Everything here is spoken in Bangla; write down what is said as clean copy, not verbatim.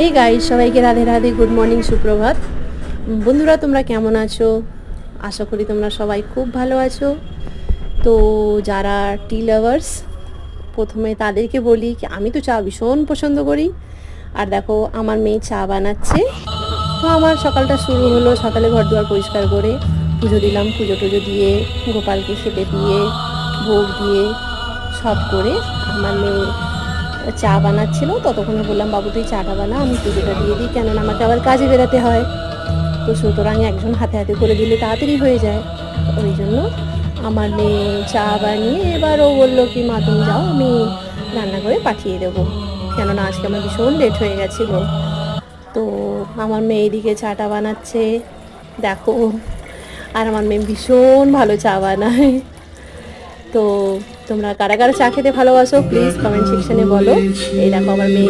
এই গাইস, সবাইকে রাধে রাধে, গুড মর্নিং, সুপ্রভাত। বন্ধুরা, তোমরা কেমন আছো? আশা করি তোমরা সবাই খুব ভালো আছো। তো যারা টি লাভার্স, প্রথমে তাদেরকে বলি কি আমি তো চা ভীষণ পছন্দ করি। আর দেখো আমার মেয়ে চা বানাচ্ছে। তো আমার সকালটা শুরু হলো, সকালে ঘর দুয়ার পরিষ্কার করে পুজো দিলাম, পুজো টুজো দিয়ে গোপালকে খেতে দিয়ে ভোগ দিয়ে সব করে আমার মেয়ে চা বানাচ্ছিল। ততক্ষণে বললাম, বাবু তুই চাটা বানা, আমি পুজোটা দিয়ে দিই, কেননা আমাকে আবার কাজে বেরোতে হয়। তো সুতরাং একজন হাতে হাতে করে দিলে তাড়াতাড়ি হয়ে যায়। ওই জন্য আমার মেয়ে চা বানিয়ে এবার ও বললো কি, মা তুমি যাও, আমি রান্না করে পাঠিয়ে দেবো, কেননা আজকে আমার ভীষণ লেট হয়ে গেছিলো। তো আমার মেয়ে এদিকে চাটা বানাচ্ছে, দেখো। আর আমার মেয়ে ভীষণ ভালো চা বানায়। তো তোমরা কারা কারা চা খেতে ভালোবাসো প্লিজ কমেন্ট সেকশনে বলো। এই দেখো আমার মেয়ে